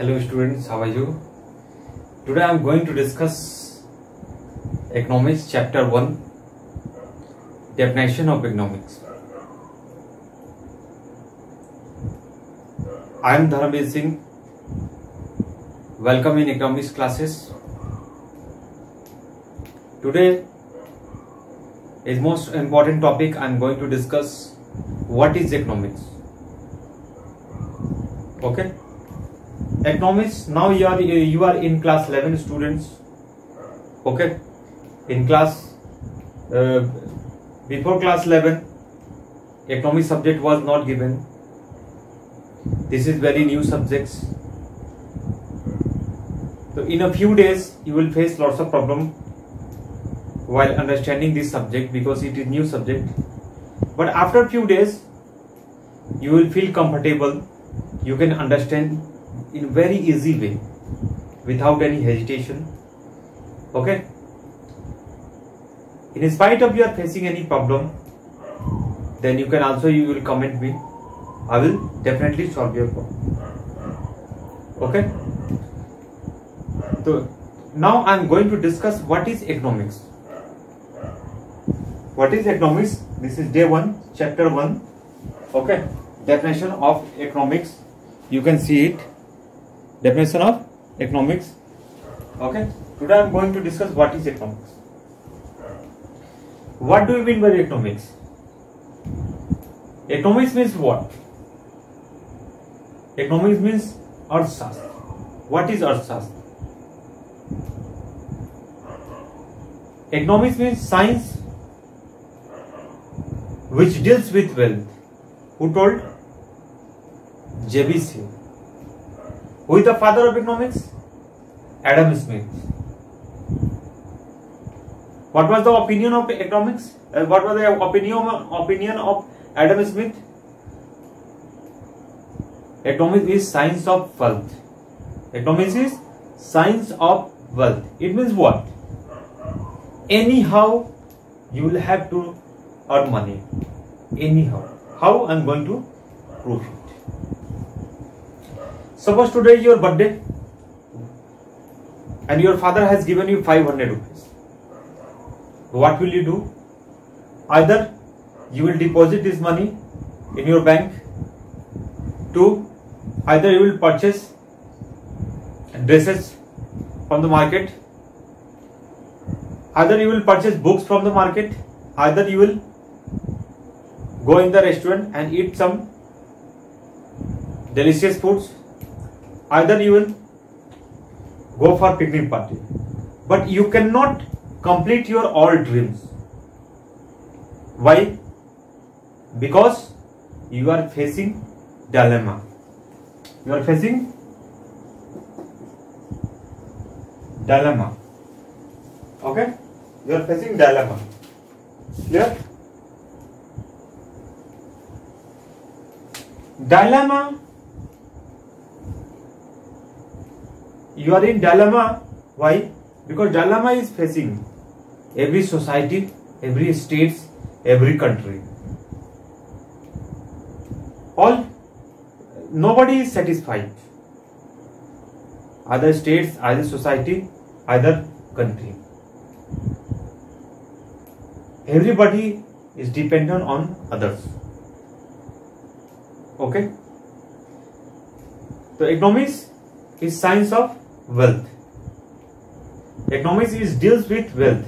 Hello students, how are you? Today I am going to discuss Economics Chapter 1, Definition of Economics. I am Dharamveer Singh. Welcome in Economics classes. Today is most important topic. I am going to discuss what is economics. Okay. Economics, now you are in class 11 students. Okay, in class before class 11 economics subject was not given. This is very new subjects, so in a few days you will face lots of problem while understanding this subject because it is new subject, but after a few days you will feel comfortable. You can understand in very easy way without any hesitation. Okay, in spite of you are facing any problem, then you will comment me. I will definitely solve your problem. Okay, so now I am going to discuss what is economics. What is economics? This is day 1, chapter 1. Okay, definition of economics. You can see it. Definition of economics. Okay, today I am going to discuss what is economics. What do you mean by economics? Economics means what? Economics means Arthashastra. What is Arthashastra? Economics means science which deals with wealth. Who told? JBC. Who is the father of economics? Adam Smith. What was the opinion of economics? What was the opinion of Adam Smith? Economics is science of wealth. Economics is science of wealth. It means what? Anyhow, you will have to earn money. Anyhow. How I am going to prove it? Suppose today is your birthday and your father has given you 500 rupees. What will you do? Either you will deposit this money in your bank, either you will purchase dresses from the market, either you will purchase books from the market, either you will go in the restaurant and eat some delicious foods, either you will go for picnic party. But you cannot complete your all dreams. Why? Because you are facing dilemma. You are facing dilemma. Okay? You are facing dilemma. Clear? Dilemma. You are in dilemma. Why? Because dilemma is facing every society, every state, every country. Nobody is satisfied. Either states, either society, either country. Everybody is dependent on others. Okay? So economics is science of wealth. Economics deals with wealth.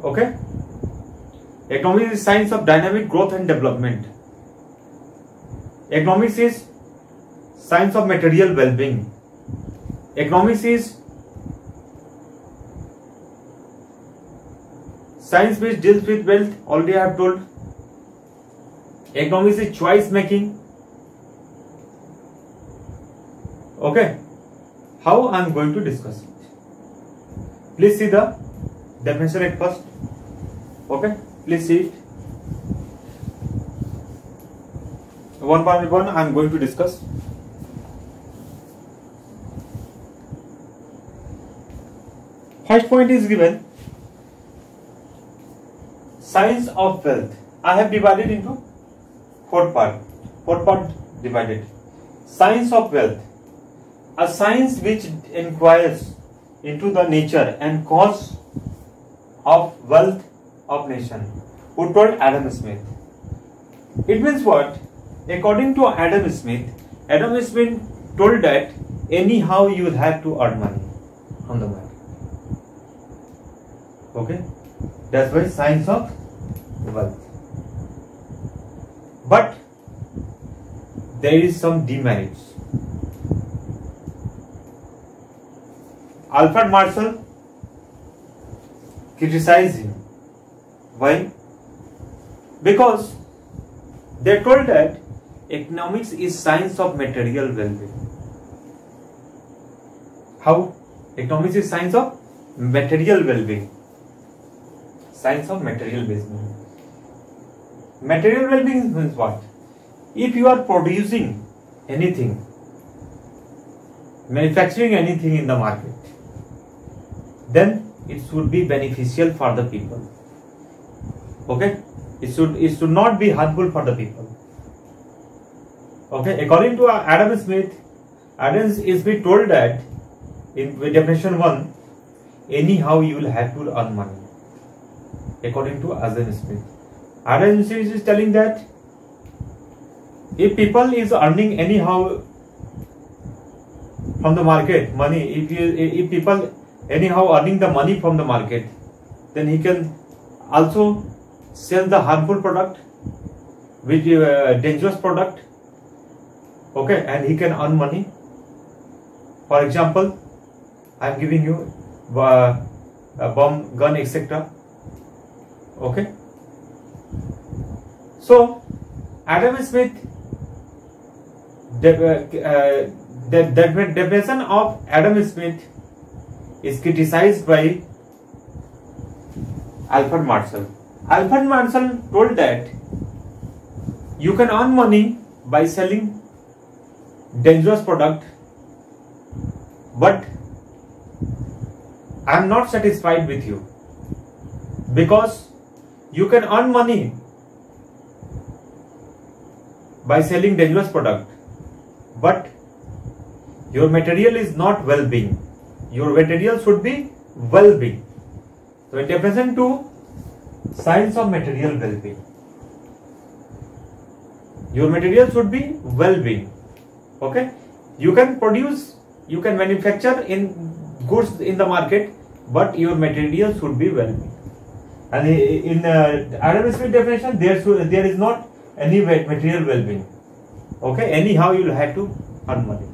Okay? Economics is science of dynamic growth and development. Economics is science of material well-being. Economics is science which deals with wealth. Already I have told. Economics is choice making. Okay, how I am going to discuss it? Please see the definition at first. Okay, please see it. One by one I am going to discuss. First point is given. Science of wealth. I have divided into four part divided. Science of wealth, a science which inquires into the nature and cause of wealth of nation. Who told? Adam Smith. It means what? According to Adam Smith told that anyhow you will have to earn money from the market. Okay, that's why science of wealth. But there is some demerits. Alfred Marshall criticized him. Why? Because they told that economics is science of material well-being. How? Economics is science of material well-being. Science of material well-being. Material well-being means what? If you are producing anything, manufacturing anything in the market, then it should be beneficial for the people. Okay? It should not be harmful for the people. Okay? According to Adam Smith told that in definition 1, anyhow you will have to earn money. According to Adam Smith. Adam Smith is telling that if people is earning anyhow from the market money, if people anyhow earning the money from the market, then he can also sell the harmful product, which dangerous product. Okay, and he can earn money. For example, I am giving you a bomb, gun, etc. Okay. So Adam Smith, the definition of Adam Smith is criticized by Alfred Marshall. Alfred Marshall told that you can earn money by selling dangerous product, but I am not satisfied with you, because you can earn money by selling dangerous product, but your material is not well-being. Your material should be well-being. So in definition 2, science of material well-being. Your material should be well-being. Okay? You can produce, you can manufacture in goods in the market, but your material should be well-being. And in Adam Smith definition, there is not any material well-being. Okay? Anyhow you will have to earn money.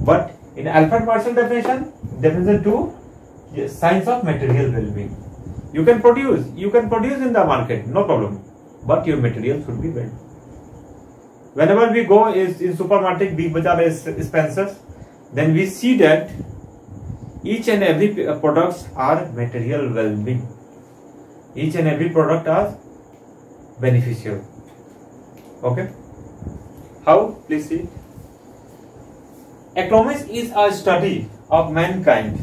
But in Alfred Marshall definition 2, yes, science of material well-being. You can produce in the market, no problem, but your material should be well. Whenever we go in supermarket, Big Bazaar, Spencer's, then we see that each and every products are material well-being. Each and every product are beneficial. Okay? How? Please see. Economics is a study of mankind.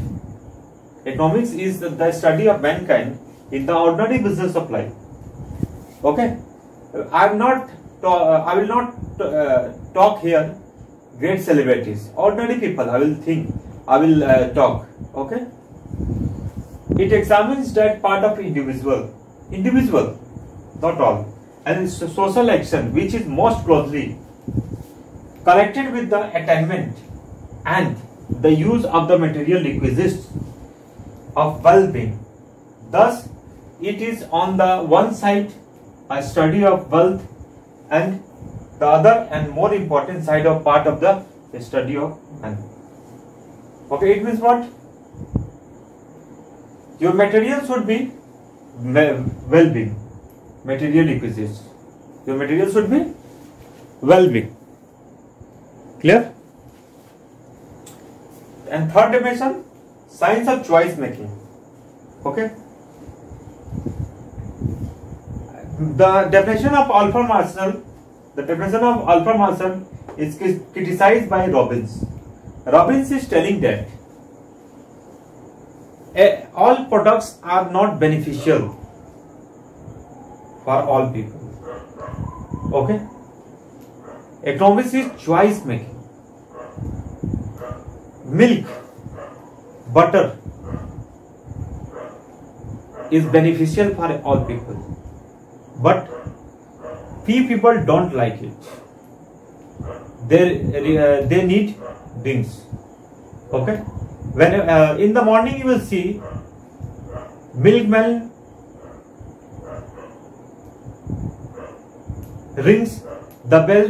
Economics is the study of mankind in the ordinary business of life. Okay? I will not talk here great celebrities. Ordinary people I will talk. Okay? It examines that part of individual, not all, and social action which is most closely connected with the attainment and the use of the material requisites of well-being. Thus, it is on the one side a study of wealth, and the other and more important side of part of the study of man. Okay, it means what? Your material should be well-being, material requisites. Your material should be well-being. Clear? And third dimension, science of choice making. Okay? The definition of Alfred Marshall is criticized by Robbins. Robbins is telling that all products are not beneficial for all people. Okay? Economics is choice making. milk, butter is beneficial for all people, but few people don't like it. They need drinks. Okay, when in the morning you will see milkman rings the bell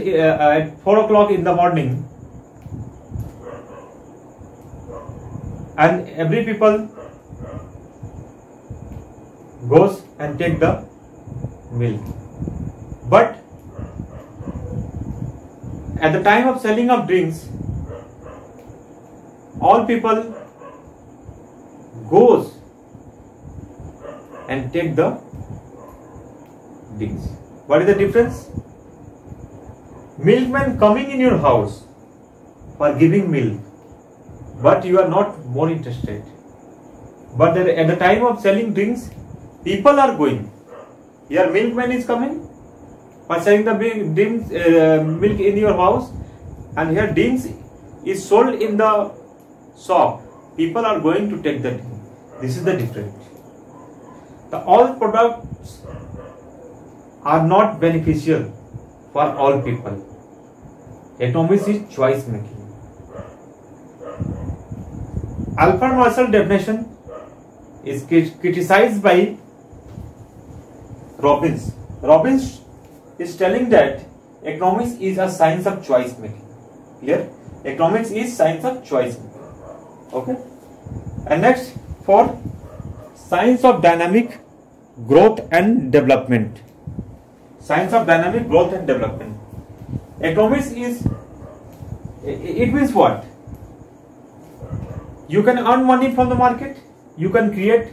at 4 o'clock in the morning, and every people goes and take the milk. But at the time of selling of drinks, all people goes and take the drinks. What is the difference? Milkman coming in your house for giving milk, but you are not more interested. But at the time of selling drinks, people are going. Your milkman is coming for selling the drinks, milk in your house, and here drinks is sold in the shop. People are going to take the drink. This is the difference. All products are not beneficial for all people. Economics is choice making. Alfred Marshall definition is criticized by Robbins. Robbins is telling that economics is a science of choice making. Clear? Economics is science of choice making. Okay. And next, for science of dynamic growth and development. Science of dynamic growth and development. Economics is, it means what? You can earn money from the market. You can create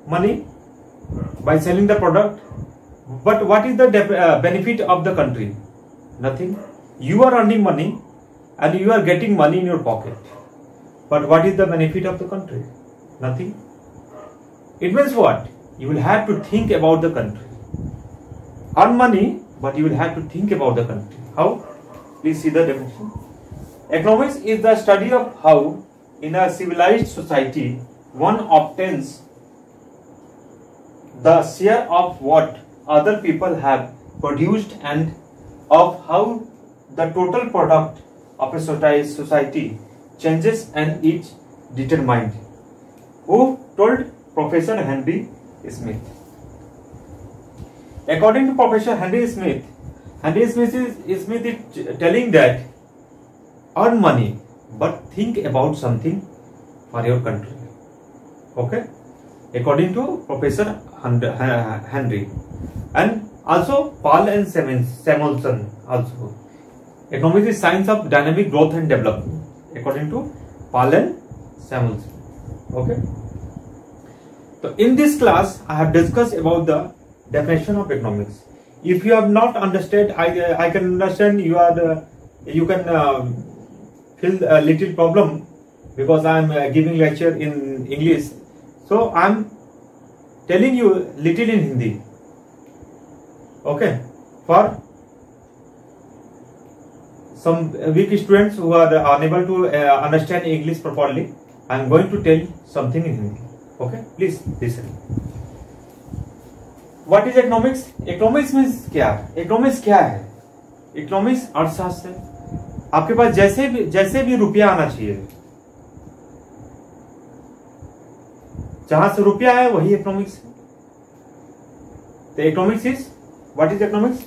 money by selling the product. But what is the benefit of the country? Nothing. You are earning money and you are getting money in your pocket. But what is the benefit of the country? Nothing. It means what? You will have to think about the country. Earn money, but you will have to think about the country. How? Please see the definition. Economics is the study of how in a civilized society one obtains the share of what other people have produced and of how the total product of a society changes and is determined. Who told? Professor Henry Smith. According to Professor Henry Smith is telling that earn money but think about something for your country. Okay? According to Professor Henry. And also Paul and Samuelson also. Economics is science of dynamic growth and development. According to Paul and Samuelson. Okay? So in this class, I have discussed about the definition of economics. If you have not understood, I can understand you can feel a little problem because I am giving lecture in English. So I am telling you little in Hindi. Okay, for some weak students who are unable to understand English properly, I am going to tell something in Hindi. Okay, please listen. What is economics? Economics means क्या? Economics क्या है? Economics अर्थशास्त्र है. आपके पास जैसे भी रुपया आना चाहिए, जहां से रुपया है वही इकोनॉमिक्स है. तो economics is what is economics?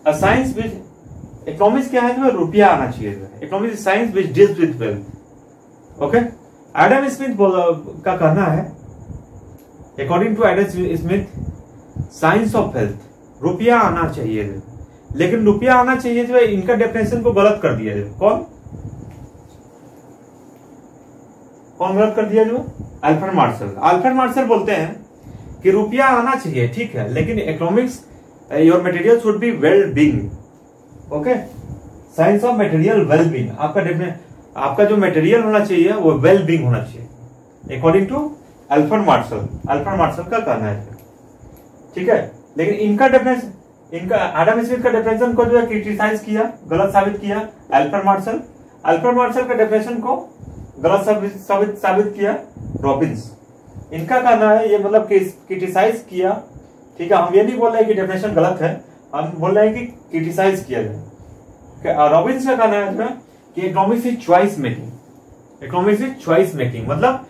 A science which economics क्या है? जो रुपया आना चाहिए. Economics is science which deals with wealth. Okay, Adam Smith का कहना है, according to Adam Smith, science of wealth, रुपया आना चाहिए. लेकिन रुपया आना चाहिए जो है, इनका डेफिनेशन को गलत कर दिया है. कौन गलत कर दिया? जो अल्फ्रेड मार्शल. अल्फ्रेड मार्शल बोलते हैं कि रुपया आना चाहिए, ठीक है, लेकिन economics your material should be well being. Okay, science of material well being. आपका जो मटेरियल होना चाहिए वो वेल बीइंग होना चाहिए, according to Alfred Marshall. Alfred Marshall का कहना है, ठीक है. लेकिन इनका डेफिनेशन, इनका एडम स्मिथ का डेफिनेशन को जो है क्रिटिसाइज किया, गलत साबित किया अल्फ्रेड मार्शल. अल्फ्रेड मार्शल का डेफिनेशन को गलत साबित किया रॉबिन्स। इनका कहना है ये मतलब क्रिटिसाइज किया, ठीक है। हम ये नहीं बोल रहे कि डेफिनेशन गलत है, हम बोल रहे हैं कि क्रिटिसाइज किया जाए। रॉबिन्स का कहना है इसमें कि economics is choice making. Economics is choice making मतलब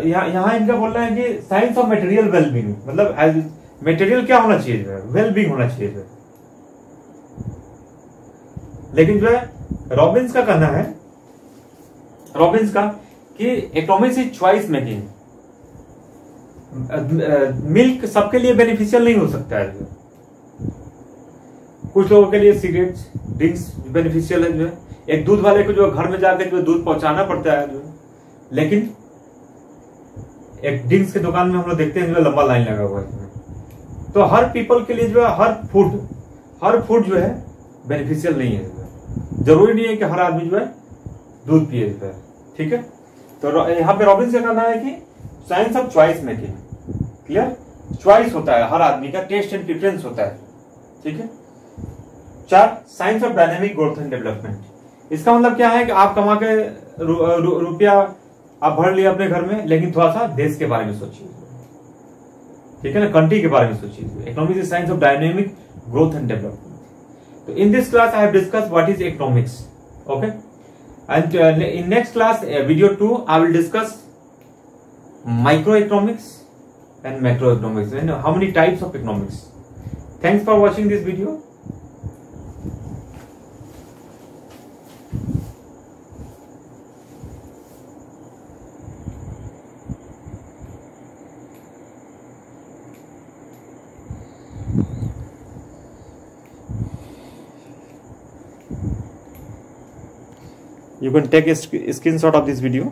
यहाँ इनका बोल रहे हैं कि साइंस ऑफ मटेरियल वेलबींग, मतलब मटेरियल क्या होना चाहिए, वेलबींग होना चाहिए। लेकिन जो है रॉबिन्स का कहना है, रॉबिन्स का कि economics is choice making. Milk सबके लिए बेनिफिशियल नहीं हो सकता है। कुछ लोगों के लिए सिगरेट्स ड्रिंक्स बेनिफिशियल है, जो है एक दूध वाले को जो घर में जाकर जो दूध पहुंचाना पड़ता है जो है, लेकिन एक ड्रिंक्स की दुकान में हम लोग देखते हैं जो लंबा लाइन लगा हुआ है। तो हर पीपल के लिए जो है हर फूड जो है बेनिफिशियल नहीं है। जरूरी नहीं है कि हर आदमी जो है दूध पिए, ठीक है। तो यहाँ पे रॉबिन्स का कहना है कि science of choice making, clear, choice होता है हर आदमी का, टेस्ट एंड प्रेफरेंस होता है, ठीक है। 4 science of dynamic growth and development. इसका मतलब क्या है कि आप कमा के रुपया आप भर लिए अपने घर में, लेकिन थोड़ा सा देश के बारे में सोचिए, ठीक है ना, कंट्री के बारे में सोचिए। Economics is science of dynamic growth and development. तो in this class I have discussed what is economics, okay. And in next class, video 2, I will discuss microeconomics and macroeconomics, and how many types of economics. Thanks for watching this video. You can take a screenshot of this video.